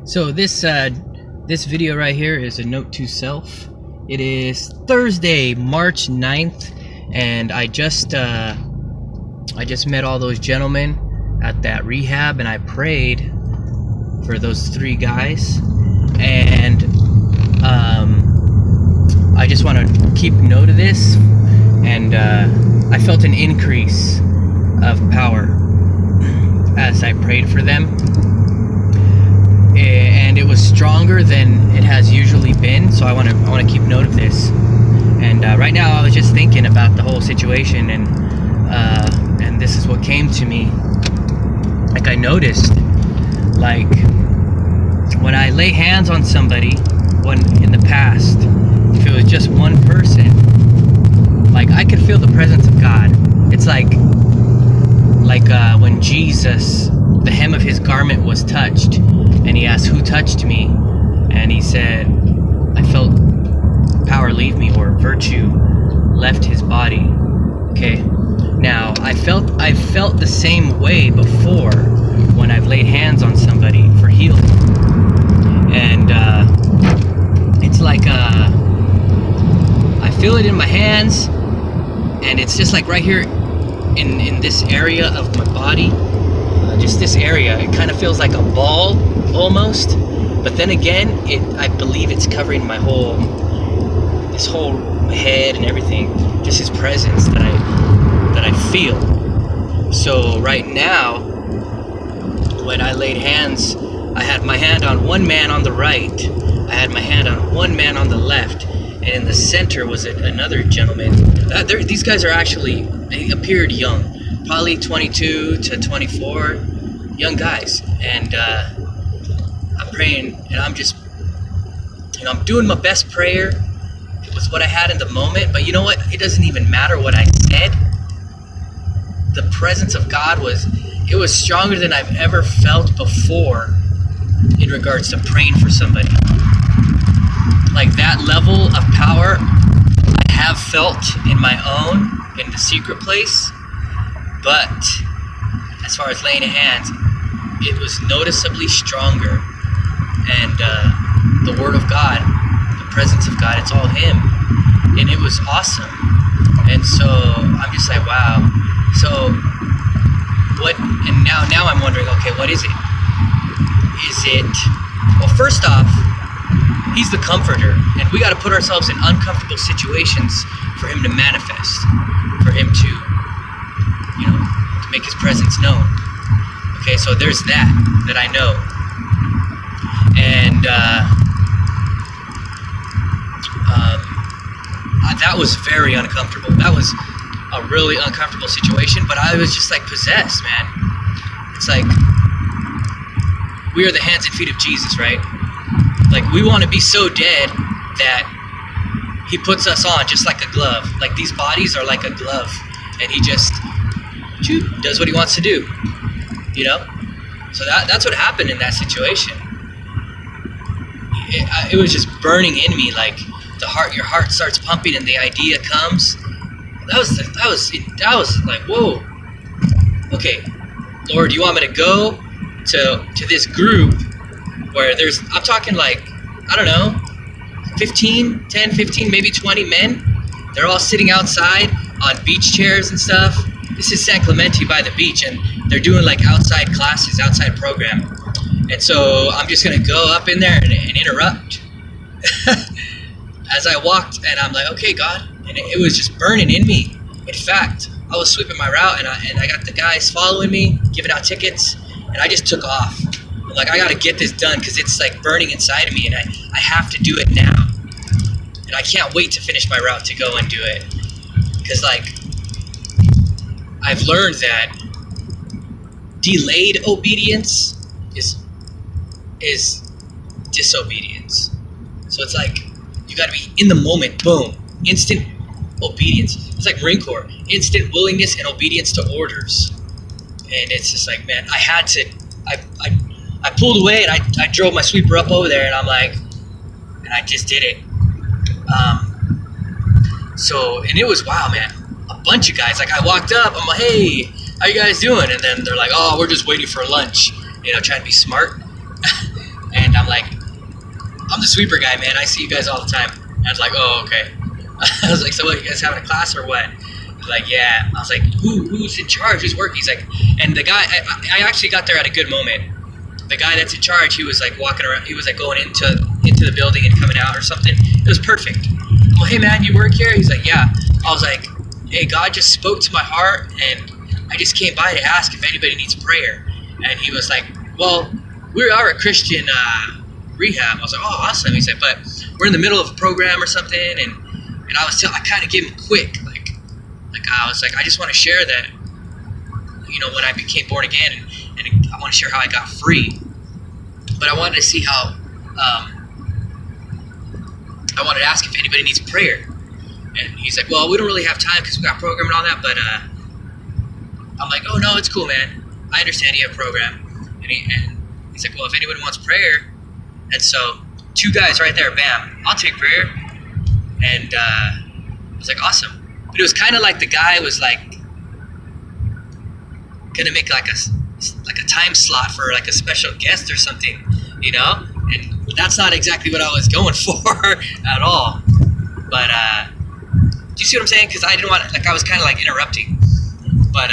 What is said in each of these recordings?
So this video right here is a note to self. It is Thursday, March 9th, and I just met all those gentlemen at that rehab, and I prayed for those 3 guys, and I just want to keep note of this, and I felt an increase of power as I prayed for them, and it was stronger than it has usually been. So I want to keep note of this. And right now I was just thinking about the whole situation, and this is what came to me. Like, I noticed, like, when I lay hands on somebody, when in the past, if it was just one person, like, I could feel the presence of God. It's like when Jesus, the hem of his garment was touched, and he asked, "Who touched me?" And he said, "I felt power leave me," or virtue left his body. Okay. Now, I felt the same way before when I've laid hands on somebody for healing. And it's like I feel it in my hands, and it's just like right here in this area of my body, just this area. It kind of feels like a ball almost, but then again, I believe it's covering this whole head and everything. Just his presence that I feel. So right now, when I laid hands, I had my hand on one man on the right, I had my hand on one man on the left, and in the center was another gentleman. These guys are actually, they appeared young, probably 22 to 24, young guys. And I'm praying, and I'm just, I'm doing my best prayer. It was what I had in the moment, but you know what? It doesn't even matter what I said. The presence of God was stronger than I've ever felt before in regards to praying for somebody. Like, that level of power I have felt in my own, in the secret place, but as far as laying hands, it was noticeably stronger. And the Word of God, the presence of God, it's all Him, and it was awesome. And so I'm just like, wow. So what? And now I'm wondering, okay, what is it? Well, first off, He's the comforter, and we got to put ourselves in uncomfortable situations for Him to manifest, for Him to make His presence known. Okay, so there's that I know. And that was very uncomfortable. That was a really uncomfortable situation, but I was just like possessed, man. It's like, we are the hands and feet of Jesus, right? Like, we want to be so dead that He puts us on just like a glove. Like, these bodies are like a glove, and He just does what He wants to do, So that's what happened in that situation. It was just burning in me, like your heart starts pumping and the idea comes. That was like, whoa. Okay, Lord, you want me to go to this group where I'm talking like, I don't know, 10, 15, maybe 20 men. They're all sitting outside on beach chairs and stuff. This is San Clemente by the beach, and they're doing like outside classes, outside program. And so I'm just going to go up in there and interrupt. As I walked, and I'm like, okay, God. And it was just burning in me. In fact, I was sweeping my route, and I got the guys following me, giving out tickets, and I just took off. I'm like, I got to get this done because it's like burning inside of me, and I have to do it now. And I can't wait to finish my route to go and do it. Because, like, I've learned that delayed obedience is disobedience. So it's like, you got to be in the moment, boom, instant obedience. It's like Marine Corps, instant willingness and obedience to orders. And it's just like, man, I had to, I pulled away, and I drove my sweeper up over there, and I'm like, and I just did it. And it was, wow, man, a bunch of guys. Like, I walked up, I'm like, hey, how you guys doing? And then they're like, oh, we're just waiting for lunch, trying to be smart. And And I'm like, I'm the sweeper guy, man. I see you guys all the time. And I was like, oh, okay. I was like, so what, you guys having a class or what? He's like, yeah. I was like, who's in charge? Who's working? He's like, and the guy, I actually got there at a good moment. The guy that's in charge, he was like walking around, he was like going into the building and coming out or something. It was perfect. I'm like, hey man, you work here? He's like, yeah. I was like, hey, God just spoke to my heart and I just came by to ask if anybody needs prayer. And he was like, well, we are a Christian rehab. I was like, oh, awesome. He said, but we're in the middle of a program or something. And I kind of gave him quick, like I was like, I just want to share that, you know, when I became born again, and I want to share how I got free. But I wanted to see how, I wanted to ask if anybody needs prayer. And he's like, well, we don't really have time because we got a program and all that, but I'm like, oh no, it's cool, man. I understand you have a program. And he's like, well, if anyone wants prayer. And so 2 guys right there, bam, I'll take prayer. And I was like, awesome. But it was kind of like the guy was like gonna make like a time slot for like a special guest or something, you know? And that's not exactly what I was going for at all. But do you see what I'm saying? Because I didn't want, like, I was kind of like interrupting. But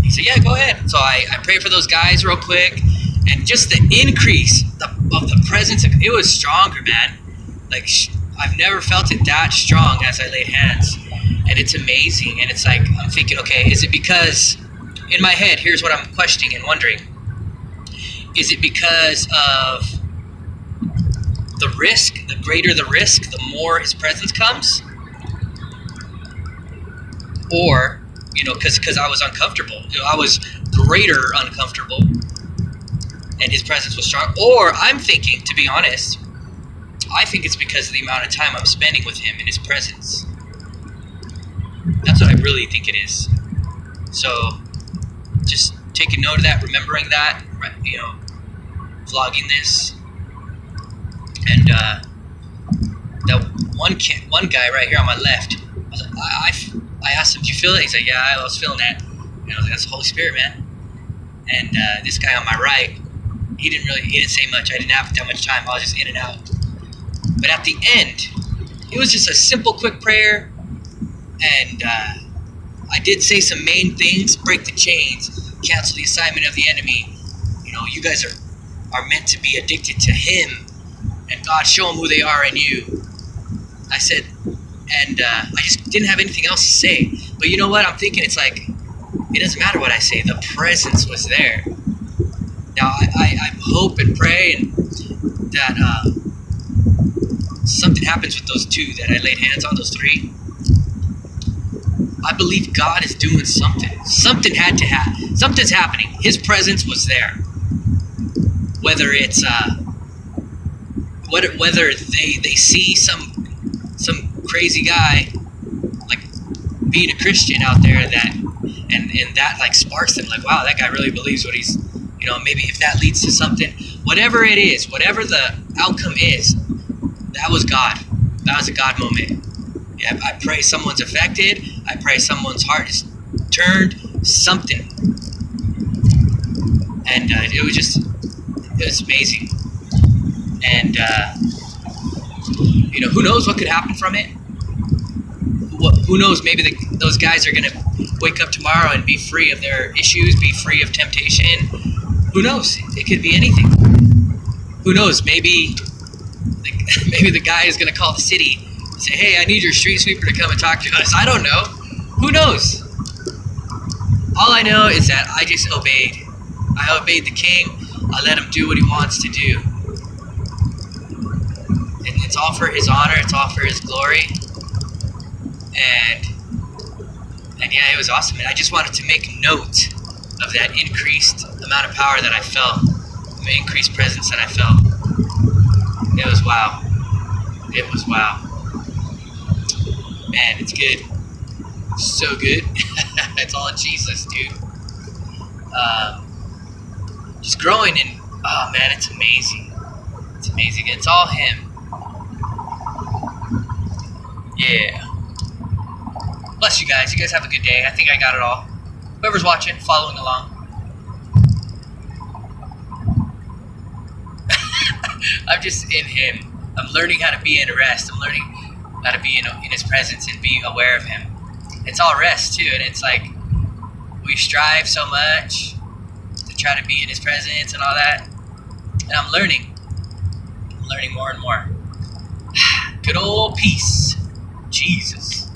he said, yeah, go ahead. So I prayed for those guys real quick, and just the increase of the presence, it was stronger, man. Like, I've never felt it that strong as I laid hands. And it's amazing. And it's like, I'm thinking, okay, is it because, in my head, here's what I'm questioning and wondering. Is it because of the risk? The greater the risk, the more his presence comes? Or, you know, because I was uncomfortable. You know, I was greater uncomfortable, and his presence was strong. Or I'm thinking, to be honest, I think it's because of the amount of time I'm spending with him in his presence. That's what I really think it is. So, just taking note of that, remembering that, you know, vlogging this. And that one guy right here on my left, I asked him, "Do you feel it?" He's like, "Yeah, I was feeling that." And I was like, "That's the Holy Spirit, man." And this guy on my right, he didn't say much. I didn't have that much time. I was just in and out. But at the end, it was just a simple, quick prayer, and I did say some main things: break the chains, cancel the assignment of the enemy. You know, you guys are meant to be addicted to Him, and God, show them who they are in you. I said, and I just didn't have anything else to say. But you know what? I'm thinking it's like, it doesn't matter what I say. The presence was there. Now, I hope and pray that something happens with those 2 that I laid hands on, those 3. I believe God is doing something. Something had to happen. Something's happening. His presence was there. Whether it's whether they see some crazy guy like being a Christian out there that and that like sparks them, like, wow, that guy really believes what he's, you know, maybe if that leads to something, whatever it is, whatever the outcome is, that was God. That was a God moment. Yeah, I pray someone's affected. I pray someone's heart is turned, something. And it was amazing. And, you know, who knows what could happen from it? Who knows, maybe those guys are going to wake up tomorrow and be free of their issues, be free of temptation. Who knows? It could be anything. Who knows? Maybe the guy is going to call the city and say, hey, I need your street sweeper to come and talk to us. I don't know. Who knows? All I know is that I just obeyed. I obeyed the King. I let him do what he wants to do. And it's all for his honor. It's all for his glory. And yeah, it was awesome. And I just wanted to make note of that increased amount of power that I felt, the increased presence that I felt. It was wow. It was wow. Man, it's good. So good. It's all Jesus, dude. Just growing and, oh man, it's amazing. It's amazing. It's all Him. Yeah. Bless you guys. You guys have a good day. I think I got it all. Whoever's watching, following along. I'm just in Him. I'm learning how to be in rest. I'm learning how to be in His presence and being aware of Him. It's all rest too, and it's like we strive so much to try to be in His presence and all that. And I'm learning more and more. Good old peace, Jesus.